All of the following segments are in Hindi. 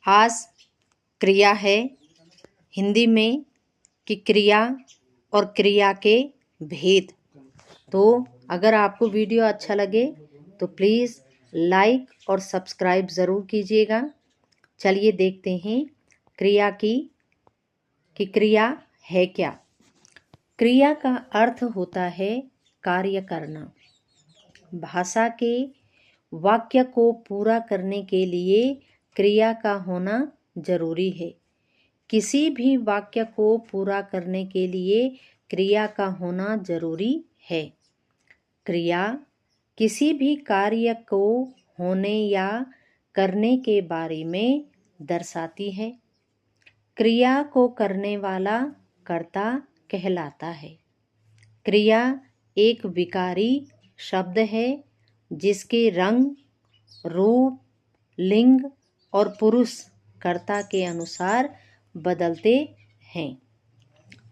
आज क्रिया है हिंदी में कि क्रिया और क्रिया के भेद। तो अगर आपको वीडियो अच्छा लगे तो प्लीज़ लाइक और सब्सक्राइब ज़रूर कीजिएगा। चलिए देखते हैं क्रिया कि क्रिया है क्या। क्रिया का अर्थ होता है कार्य करना। भाषा के वाक्य को पूरा करने के लिए क्रिया का होना जरूरी है। किसी भी वाक्य को पूरा करने के लिए क्रिया का होना जरूरी है। क्रिया किसी भी कार्य को होने या करने के बारे में दर्शाती है। क्रिया को करने वाला कर्ता कहलाता है। क्रिया एक विकारी शब्द है जिसके रंग, रूप, लिंग और पुरुष कर्ता के अनुसार बदलते हैं।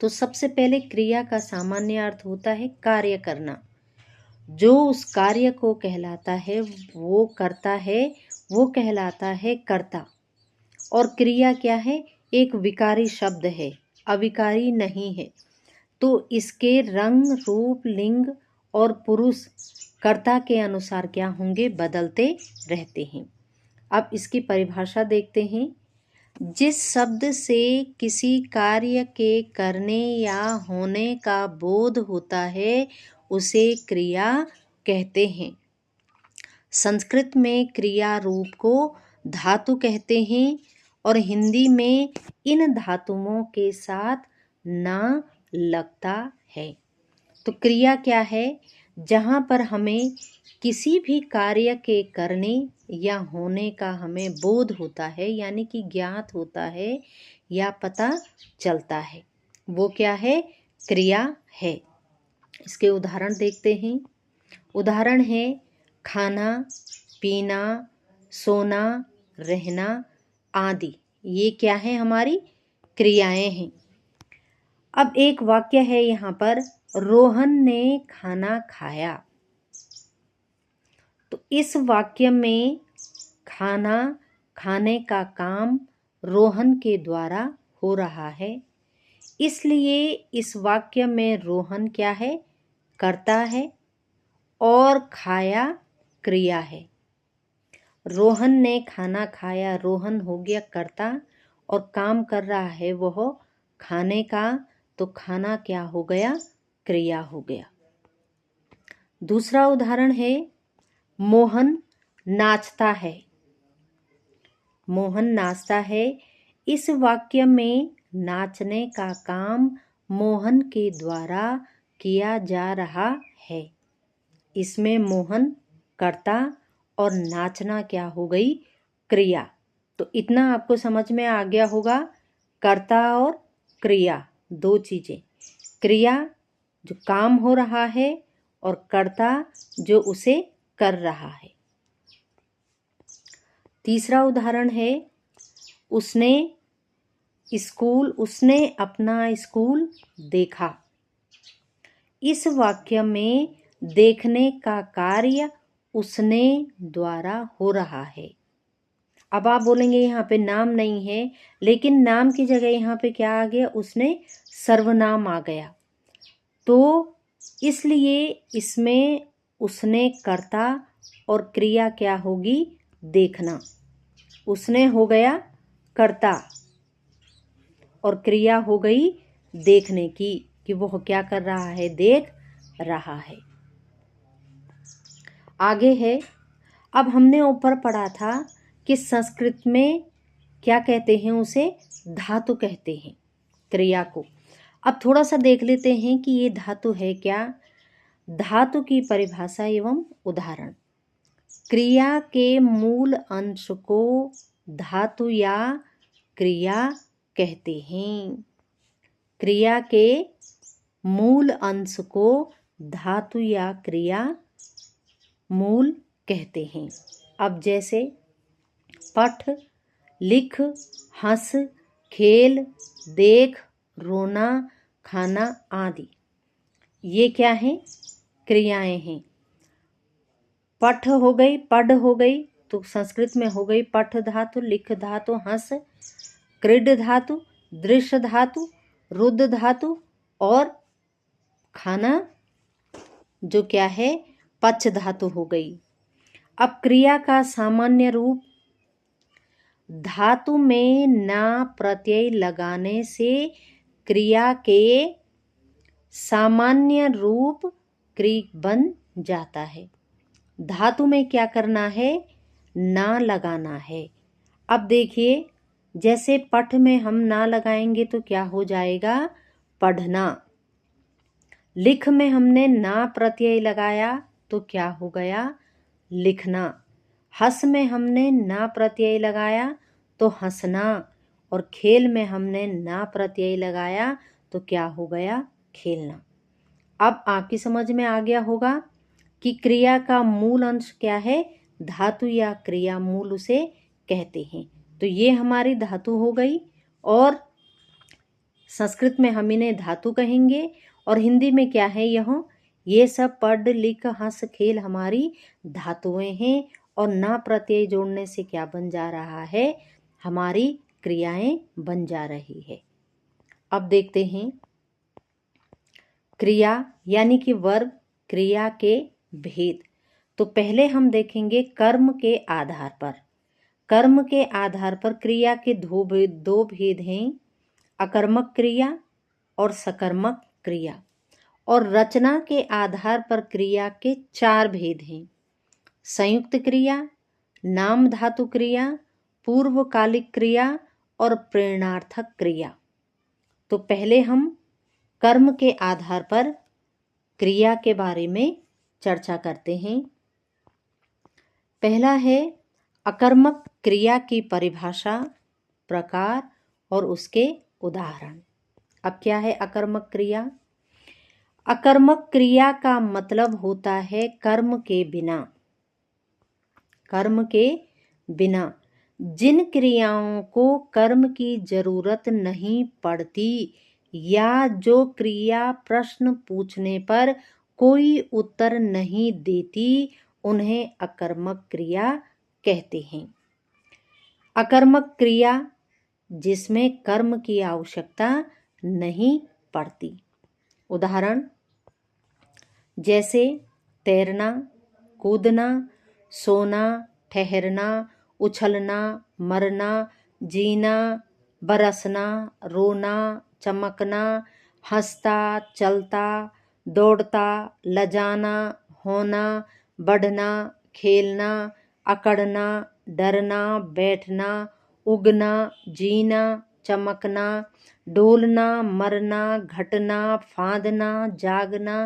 तो सबसे पहले क्रिया का सामान्य अर्थ होता है कार्य करना। जो उस कार्य को कहलाता है वो करता है, वो कहलाता है कर्ता। और क्रिया क्या है? एक विकारी शब्द है, अविकारी नहीं है। तो इसके रंग, रूप, लिंग और पुरुष कर्ता के अनुसार क्या होंगे? बदलते रहते हैं। अब इसकी परिभाषा देखते हैं। जिस शब्द से किसी कार्य के करने या होने का बोध होता है उसे क्रिया कहते हैं। संस्कृत में क्रिया रूप को धातु कहते हैं और हिंदी में इन धातुओं के साथ ना लगता है। तो क्रिया क्या है? जहाँ पर हमें किसी भी कार्य के करने या होने का हमें बोध होता है, यानी कि ज्ञात होता है या पता चलता है, वो क्या है? क्रिया है। इसके उदाहरण देखते हैं। उदाहरण है खाना, पीना, सोना, रहना आदि। ये क्या है? हमारी क्रियाएं हैं। अब एक वाक्य है यहाँ पर, रोहन ने खाना खाया। तो इस वाक्य में खाना खाने का काम रोहन के द्वारा हो रहा है, इसलिए इस वाक्य में रोहन क्या है? कर्ता है और खाया क्रिया है। रोहन ने खाना खाया, रोहन हो गया कर्ता और काम कर रहा है वह खाने का, तो खाना क्या हो गया? क्रिया हो गया। दूसरा उदाहरण है मोहन नाचता है। मोहन नाचता है। इस वाक्य में नाचने का काम मोहन के द्वारा किया जा रहा है। इसमें मोहन कर्ता और नाचना क्या हो गई? क्रिया। तो इतना आपको समझ में आ गया होगा। कर्ता और क्रिया दो चीजें। क्रिया जो काम हो रहा है और कर्ता जो उसे कर रहा है। तीसरा उदाहरण है उसने अपना स्कूल देखा। इस वाक्य में देखने का कार्य उसने द्वारा हो रहा है। अब आप बोलेंगे यहाँ पे नाम नहीं है, लेकिन नाम की जगह यहाँ पे क्या आ गया? उसने सर्वनाम आ गया। तो इसलिए इसमें उसने कर्ता और क्रिया क्या होगी? देखना। उसने हो गया कर्ता और क्रिया हो गई देखने की, कि वह क्या कर रहा है? देख रहा है। आगे है, अब हमने ऊपर पढ़ा था कि संस्कृत में क्या कहते हैं? उसे धातु कहते हैं क्रिया को। अब थोड़ा सा देख लेते हैं कि ये धातु है क्या। धातु की परिभाषा एवं उदाहरण। क्रिया के मूल अंश को धातु या क्रिया कहते हैं। क्रिया के मूल अंश को धातु या क्रिया मूल कहते हैं। अब जैसे पढ़, लिख, हंस, खेल, देख, रोना, खाना आदि, ये क्या हैं? क्रियाएं हैं। पढ़ हो गई, तो संस्कृत में हो गई पठ धातु, लिख धातु, हंस, क्रीड धातु, दृश्य धातु, रुद्र धातु और खाना जो क्या है पच धातु हो गई। अब क्रिया का सामान्य रूप, धातु में ना प्रत्यय लगाने से क्रिया के सामान्य रूप क्रिया बन जाता है। धातु में क्या करना है, ना लगाना है। अब देखिए जैसे पठ में हम ना लगाएंगे तो क्या हो जाएगा, पढ़ना। लिख में हमने ना प्रत्यय लगाया तो क्या हो गया, लिखना। हंस में हमने ना प्रत्यय लगाया तो हंसना। और खेल में हमने ना प्रत्यय लगाया तो क्या हो गया, खेलना। अब आपकी समझ में आ गया होगा कि क्रिया का मूल अंश क्या है, धातु या क्रिया मूल उसे कहते हैं। तो ये हमारी धातु हो गई और संस्कृत में हम इन्हें धातु कहेंगे और हिंदी में क्या है, ये सब पढ़ लिख हंस खेल हमारी धातुएं हैं। और ना प्रत्यय जोड़ने से क्या बन जा रहा है, हमारी क्रियाएं बन जा रही है। अब देखते हैं क्रिया यानी कि वर्ब क्रिया के भेद। तो पहले हम देखेंगे कर्म के आधार पर। कर्म के आधार पर क्रिया के दो भेद हैं, अकर्मक क्रिया और सकर्मक क्रिया। और रचना के आधार पर क्रिया के 4 भेद हैं, संयुक्त क्रिया, नाम धातु क्रिया, पूर्वकालिक क्रिया और प्रेरणार्थक क्रिया। तो पहले हम कर्म के आधार पर क्रिया के बारे में चर्चा करते हैं। पहला है अकर्मक क्रिया की परिभाषा, प्रकार और उसके उदाहरण। अब क्या है अकर्मक क्रिया? अकर्मक क्रिया का मतलब होता है कर्म के बिना। कर्म के बिना जिन क्रियाओं को कर्म की जरूरत नहीं पड़ती या जो क्रिया प्रश्न पूछने पर कोई उत्तर नहीं देती, उन्हें अकर्मक क्रिया कहते हैं। अकर्मक क्रिया जिसमें कर्म की आवश्यकता नहीं पड़ती। उदाहरण जैसे तैरना, कूदना, सोना, ठहरना, उछलना, मरना, जीना, बरसना, रोना, चमकना, हंसता, चलता, दौड़ता, लजाना, होना, बढ़ना, खेलना, अकड़ना, डरना, बैठना, उगना, जीना, चमकना, डोलना, मरना, घटना, फांदना, जागना,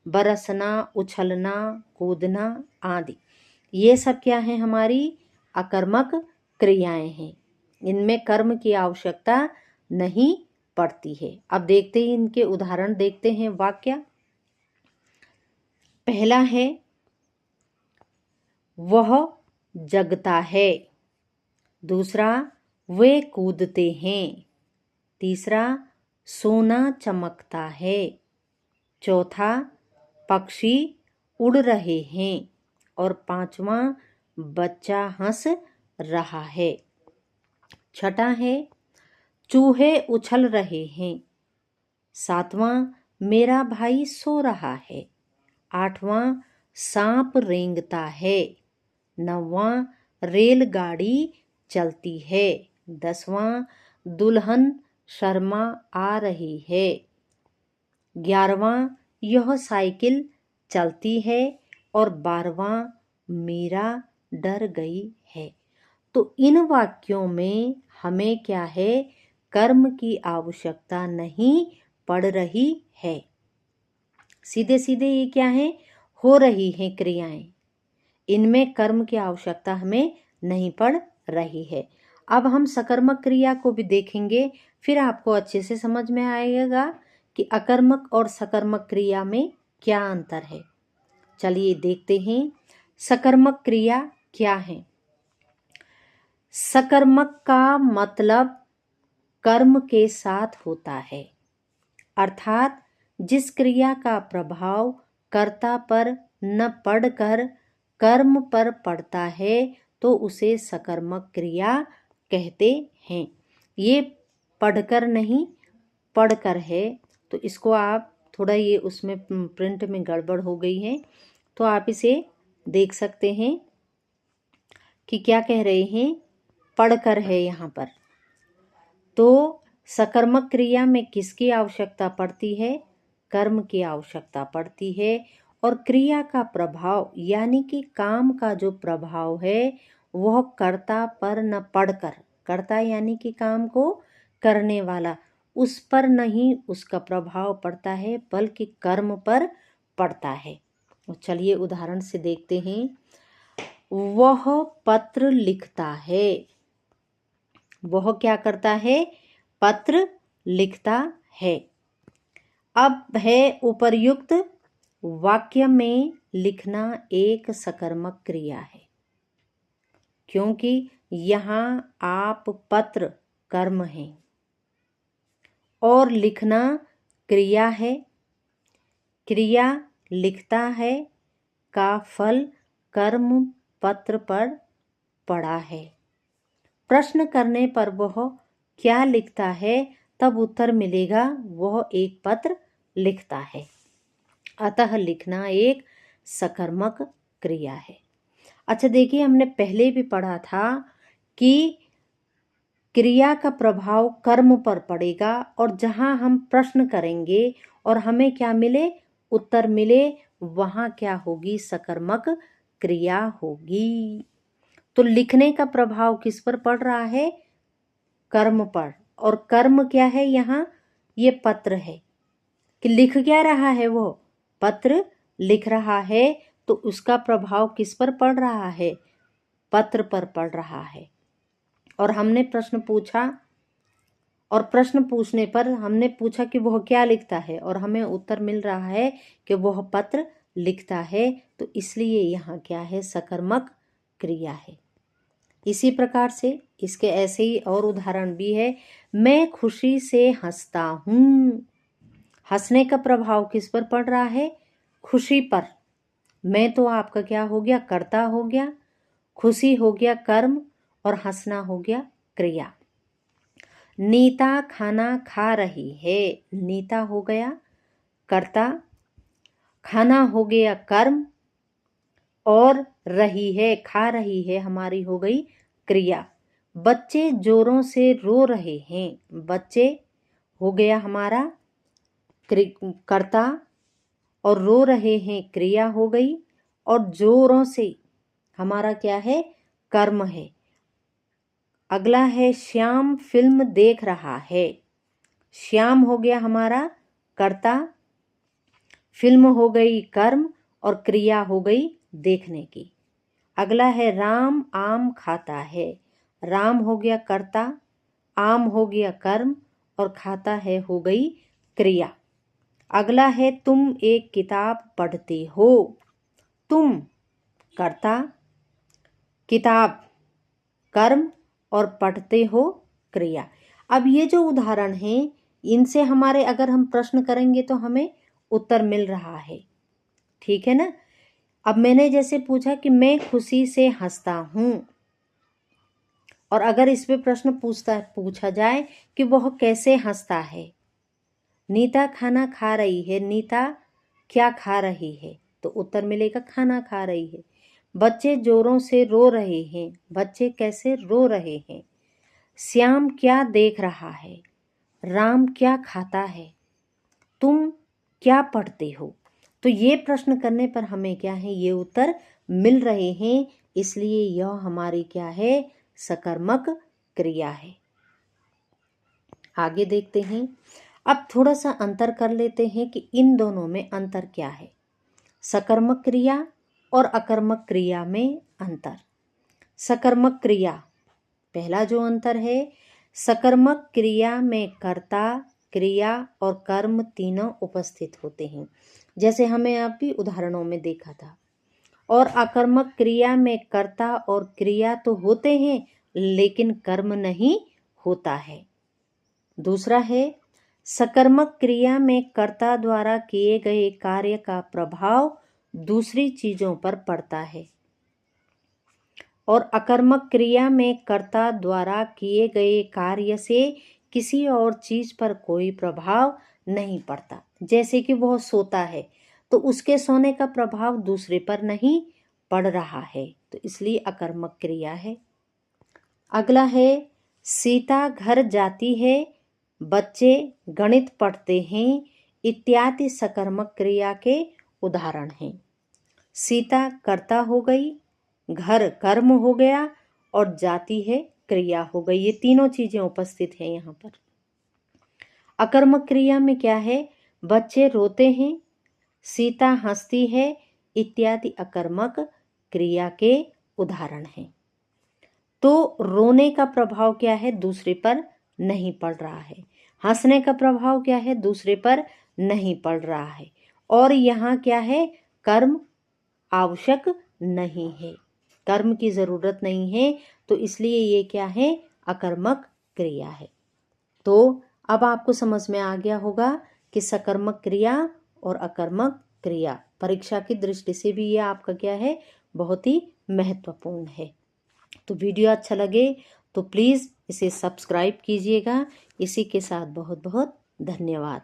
बरसना, उछलना, कूदना आदि। ये सब क्या है, हमारी अकर्मक क्रियाएं हैं। इनमें कर्म की आवश्यकता नहीं पड़ती है। अब देखते हैं इनके उदाहरण, देखते हैं वाक्य। पहला है वह जगता है। दूसरा वे कूदते हैं। तीसरा सोना चमकता है। चौथा पक्षी उड़ रहे हैं। और पांचवा बच्चा हंस रहा है। छठा है चूहे उछल रहे हैं। सातवां मेरा भाई सो रहा है। आठवां सांप रेंगता है। नौवां रेलगाड़ी चलती है। 10वां दुल्हन शर्मा आ रही है। 11वां यह साइकिल चलती है। और 12वां मीरा डर गई है। तो इन वाक्यों में हमें क्या है, कर्म की आवश्यकता नहीं पड़ रही है। सीधे सीधे ये क्या है, हो रही हैं क्रियाएं। इनमें कर्म की आवश्यकता हमें नहीं पड़ रही है। अब हम सकर्मक क्रिया को भी देखेंगे, फिर आपको अच्छे से समझ में आएगा कि अकर्मक और सकर्मक क्रिया में क्या अंतर है। चलिए देखते हैं सकर्मक क्रिया क्या है। सकर्मक का मतलब कर्म के साथ होता है, अर्थात जिस क्रिया का प्रभाव कर्ता पर न पड़कर कर्म पर पड़ता है तो उसे सकर्मक क्रिया कहते हैं। ये पढ़कर नहीं, पढ़कर है, तो इसको आप थोड़ा, ये उसमें प्रिंट में गड़बड़ हो गई है, तो आप इसे देख सकते हैं कि क्या कह रहे हैं, पढ़कर है यहाँ पर। तो सकर्मक क्रिया में किसकी आवश्यकता पड़ती है? कर्म की आवश्यकता पड़ती है। और क्रिया का प्रभाव यानी कि काम का जो प्रभाव है वह कर्ता पर न पड़कर, कर्ता यानी कि काम को करने वाला, उस पर नहीं उसका प्रभाव पड़ता है, बल्कि कर्म पर पड़ता है। तो चलिए उदाहरण से देखते हैं। वह पत्र लिखता है। वह क्या करता है? पत्र लिखता है। अब है उपर्युक्त वाक्य में लिखना एक सकर्मक क्रिया है, क्योंकि यहाँ आप पत्र कर्म है और लिखना क्रिया है। क्रिया लिखता है का फल कर्म पत्र पर पड़ा है। प्रश्न करने पर वह क्या लिखता है, तब उत्तर मिलेगा वह एक पत्र लिखता है। अतः लिखना एक सकर्मक क्रिया है। अच्छा देखिए, हमने पहले भी पढ़ा था कि क्रिया का प्रभाव कर्म पर पड़ेगा, और जहाँ हम प्रश्न करेंगे और हमें क्या मिले, उत्तर मिले, वहाँ क्या होगी, सकर्मक क्रिया होगी। तो लिखने का प्रभाव किस पर पड़ रहा है? कर्म पर। और कर्म क्या है यहाँ? ये पत्र है। कि लिख क्या रहा है? वो पत्र लिख रहा है, तो उसका प्रभाव किस पर पड़ रहा है? पत्र पर पड़ रहा है। और हमने प्रश्न पूछा, और प्रश्न पूछने पर हमने पूछा कि वह क्या लिखता है, और हमें उत्तर मिल रहा है कि वह पत्र लिखता है, तो इसलिए यहाँ क्या है, सकर्मक क्रिया है। इसी प्रकार से इसके ऐसे ही और उदाहरण भी है। मैं खुशी से हंसता हूँ। हंसने का प्रभाव किस पर पड़ रहा है? खुशी पर। मैं तो आपका क्या हो गया, कर्ता हो गया, खुशी हो गया कर्म, और हंसना हो गया क्रिया। नीता खाना खा रही है। नीता हो गया कर्ता, खाना हो गया कर्म, और रही है, खा रही है हमारी हो गई क्रिया। बच्चे जोरों से रो रहे हैं। बच्चे हो गया हमारा कर्ता, और रो रहे हैं क्रिया हो गई, और जोरों से हमारा क्या है, कर्म है। अगला है श्याम फिल्म देख रहा है। श्याम हो गया हमारा कर्ता, फिल्म हो गई कर्म, और क्रिया हो गई देखने की। अगला है राम आम खाता है। राम हो गया कर्ता, आम हो गया कर्म, और खाता है हो गई क्रिया। अगला है तुम एक किताब पढ़ते हो। तुम कर्ता, किताब कर्म, और पढ़ते हो क्रिया। अब ये जो उदाहरण हैं, इनसे हमारे अगर हम प्रश्न करेंगे तो हमें उत्तर मिल रहा है, ठीक है ना। अब मैंने जैसे पूछा कि मैं खुशी से हंसता हूँ, और अगर इस पे प्रश्न पूछा जाए कि वह कैसे हंसता है। नीता खाना खा रही है। नीता क्या खा रही है? तो उत्तर मिलेगा खाना खा रही है। बच्चे जोरों से रो रहे हैं। बच्चे कैसे रो रहे हैं? श्याम क्या देख रहा है? राम क्या खाता है? तुम क्या पढ़ते हो? तो ये प्रश्न करने पर हमें क्या है, ये उत्तर मिल रहे हैं, इसलिए यह हमारी क्या है, सकर्मक क्रिया है। आगे देखते हैं। अब थोड़ा सा अंतर कर लेते हैं कि इन दोनों में अंतर क्या है, सकर्मक क्रिया और अकर्मक क्रिया में अंतर। सकर्मक क्रिया, पहला जो अंतर है, सकर्मक क्रिया में कर्ता, क्रिया और कर्म तीनों उपस्थित होते हैं, जैसे हमें अभी उदाहरणों में देखा था। और अकर्मक क्रिया में कर्ता और क्रिया तो होते हैं, लेकिन कर्म नहीं होता है। दूसरा है, सकर्मक क्रिया में कर्ता द्वारा किए गए कार्य का प्रभाव दूसरी चीजों पर पड़ता है, और अकर्मक क्रिया में कर्ता द्वारा किए गए कार्य से किसी और चीज पर कोई प्रभाव नहीं पड़ता। जैसे कि वह सोता है तो उसके सोने का प्रभाव दूसरे पर नहीं पड़ रहा है, तो इसलिए अकर्मक क्रिया है। अगला है सीता घर जाती है, बच्चे गणित पढ़ते हैं इत्यादि सकर्मक क्रिया के उदाहरण हैं। सीता कर्ता हो गई, घर कर्म हो गया और जाती है क्रिया हो गई। ये तीनों चीजें उपस्थित हैं यहाँ पर। अकर्मक क्रिया में क्या है? बच्चे रोते हैं, सीता हंसती है इत्यादि अकर्मक क्रिया के उदाहरण हैं। तो रोने का प्रभाव क्या है? दूसरे पर नहीं पड़ रहा है। हंसने का प्रभाव क्या है? दूसरे पर नहीं पड़ रहा है। और यहाँ क्या है? कर्म आवश्यक नहीं है, कर्म की जरूरत नहीं है, तो इसलिए ये क्या है? अकर्मक क्रिया है। तो अब आपको समझ में आ गया होगा कि सकर्मक क्रिया और अकर्मक क्रिया परीक्षा की दृष्टि से भी ये आपका क्या है? बहुत ही महत्वपूर्ण है। तो वीडियो अच्छा लगे तो प्लीज़ इसे सब्सक्राइब कीजिएगा। इसी के साथ बहुत बहुत धन्यवाद।